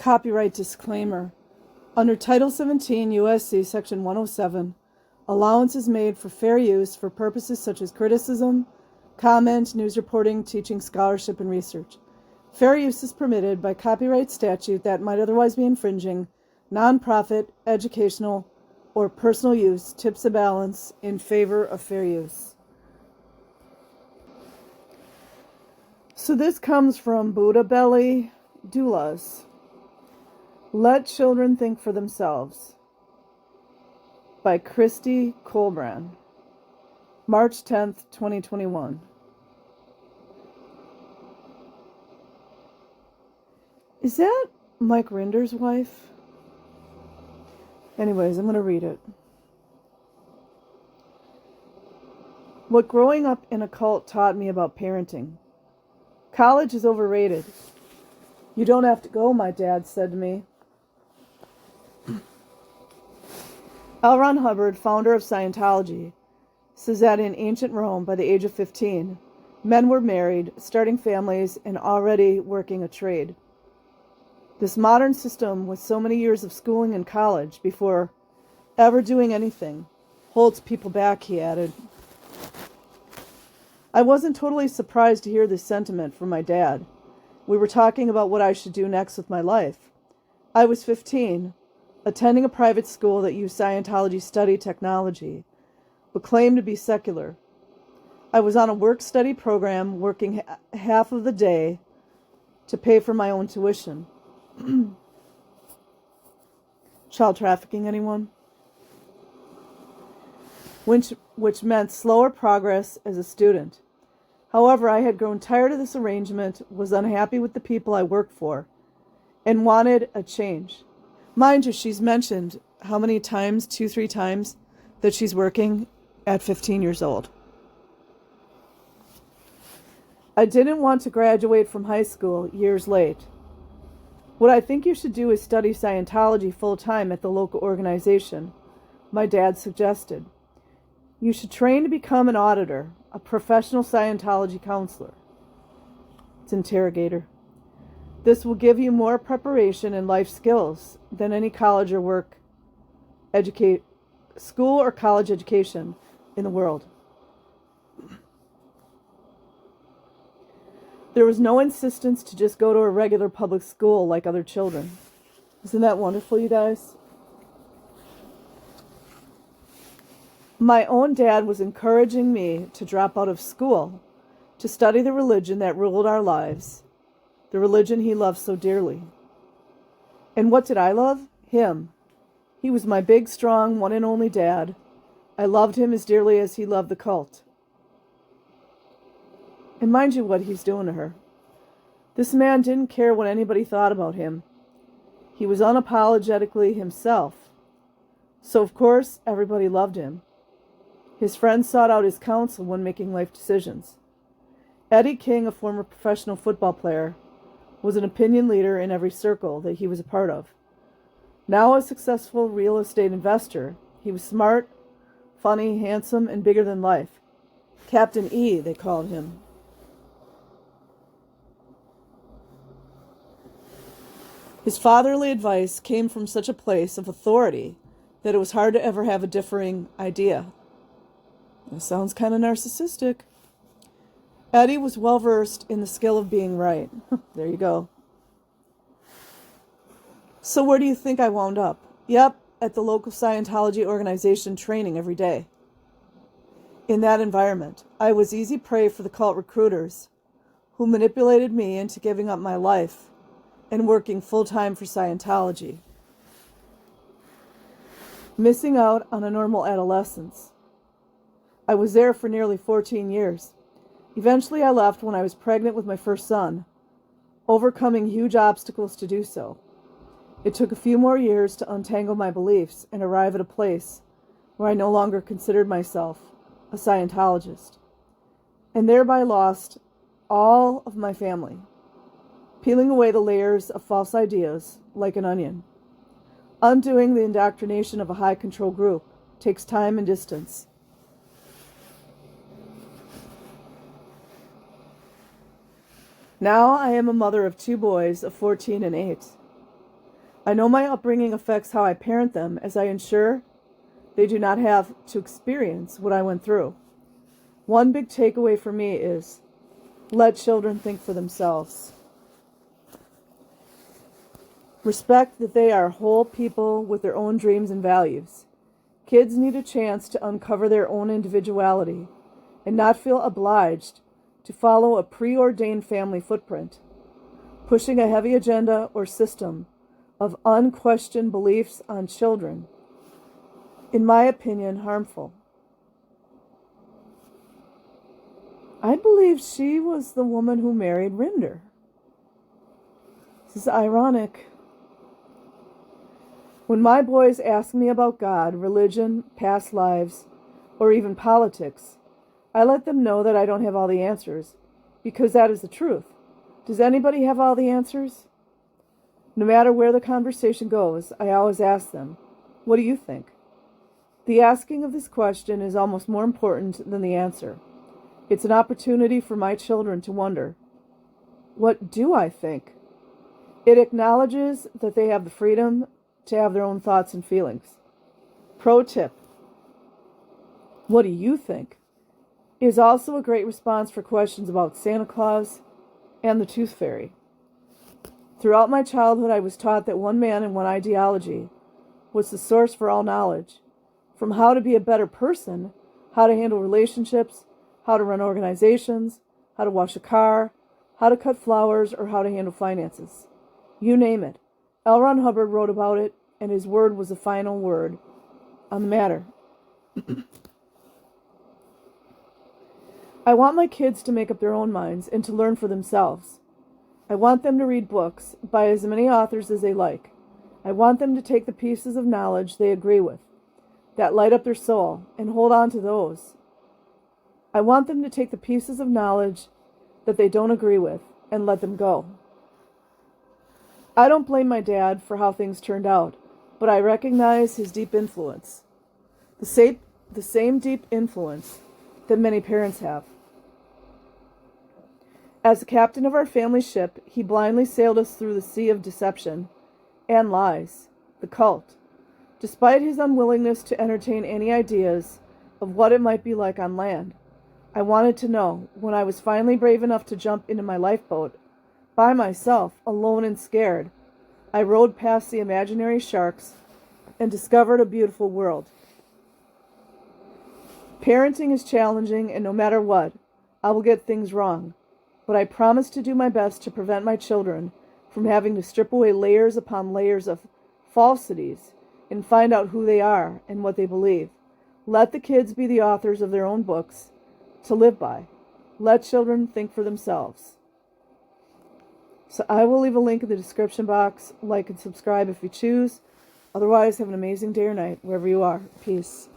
Copyright disclaimer. Under Title 17 U.S.C. Section 107, allowance is made for fair use for purposes such as criticism, comment, news reporting, teaching, scholarship, and research. Fair use is permitted by copyright statute that might otherwise be infringing. Nonprofit, educational, or personal use tips the balance in favor of fair use. So this comes from Buddha Belly Doulas. Let Children Think for Themselves by Christy Colbrand, March 10th, 2021. Is that Mike Rinder's wife? Anyways, I'm going to read it. What growing up in a cult taught me about parenting. College is overrated. You don't have to go, my dad said to me. L. Ron Hubbard, founder of Scientology, says that in ancient Rome, by the age of 15, men were married, starting families, and already working a trade. This modern system, with so many years of schooling and college before ever doing anything, holds people back, he added. I wasn't totally surprised to hear this sentiment from my dad. We were talking about what I should do next with my life. I was 15, attending a private school that used Scientology study technology, but claimed to be secular. I was on a work-study program, working half of the day to pay for my own tuition. Child trafficking, anyone? Which meant slower progress as a student. However, I had grown tired of this arrangement, was unhappy with the people I worked for, and wanted a change. Mind you, she's mentioned how many times, 2-3 times, that she's working at 15 years old. I didn't want to graduate from high school years late. What I think you should do is study Scientology full-time at the local organization, my dad suggested. You should train to become an auditor, a professional Scientology counselor. It's interrogator. This will give you more preparation and life skills than any college or school or college education in the world. There was no insistence to just go to a regular public school like other children. Isn't that wonderful, you guys? My own dad was encouraging me to drop out of school, to study the religion that ruled our lives, the religion he loved so dearly. And what did I love? Him. He was my big, strong, one and only dad. I loved him as dearly as he loved the cult. And mind you what he's doing to her. This man didn't care what anybody thought about him. He was unapologetically himself. So, of course, everybody loved him. His friends sought out his counsel when making life decisions. Eddie King, a former professional football player, was an opinion leader in every circle that he was a part of. Now a successful real estate investor, he was smart, funny, handsome, and bigger than life. Captain E, they called him. His fatherly advice came from such a place of authority that it was hard to ever have a differing idea. It sounds kind of narcissistic. Eddie was well versed in the skill of being right. There you go. So where do you think I wound up? Yep, at the local Scientology organization, training every day. In that environment, I was easy prey for the cult recruiters who manipulated me into giving up my life and working full-time for Scientology. Missing out on a normal adolescence. I was there for nearly 14 years. Eventually I left when I was pregnant with my first son, overcoming huge obstacles to do so. It took a few more years to untangle my beliefs and arrive at a place where I no longer considered myself a Scientologist, and thereby lost all of my family, peeling away the layers of false ideas like an onion. Undoing the indoctrination of a high-control group takes time and distance. Now I am a mother of 2 boys of 14 and 8. I know my upbringing affects how I parent them, as I ensure they do not have to experience what I went through. One big takeaway for me is let children think for themselves. Respect that they are whole people with their own dreams and values. Kids need a chance to uncover their own individuality and not feel obliged to follow a preordained family footprint, pushing a heavy agenda or system of unquestioned beliefs on children, in my opinion, harmful. I believe she was the woman who married Rinder. This is ironic. When my boys ask me about God, religion, past lives, or even politics, I let them know that I don't have all the answers, because that is the truth. Does anybody have all the answers? No matter where the conversation goes, I always ask them, what do you think? The asking of this question is almost more important than the answer. It's an opportunity for my children to wonder, what do I think? It acknowledges that they have the freedom to have their own thoughts and feelings. Pro tip, what do you think? Is also a great response for questions about Santa Claus and the Tooth Fairy. Throughout my childhood, I was taught that one man and one ideology was the source for all knowledge, from how to be a better person, how to handle relationships, how to run organizations, how to wash a car, how to cut flowers, or how to handle finances. You name it. L. Ron Hubbard wrote about it, and his word was the final word on the matter. I want my kids to make up their own minds and to learn for themselves. I want them to read books by as many authors as they like. I want them to take the pieces of knowledge they agree with, that light up their soul, and hold on to those. I want them to take the pieces of knowledge that they don't agree with and let them go. I don't blame my dad for how things turned out, but I recognize his deep influence. The same deep influence that many parents have. As the captain of our family ship, he blindly sailed us through the sea of deception and lies, the cult, despite his unwillingness to entertain any ideas of what it might be like on land. I wanted to know, when I was finally brave enough to jump into my lifeboat, by myself, alone and scared, I rowed past the imaginary sharks and discovered a beautiful world. Parenting is challenging, and no matter what, I will get things wrong. But I promise to do my best to prevent my children from having to strip away layers upon layers of falsities and find out who they are and what they believe. Let the kids be the authors of their own books to live by. Let children think for themselves. So I will leave a link in the description box. Like and subscribe if you choose. Otherwise, have an amazing day or night wherever you are. Peace.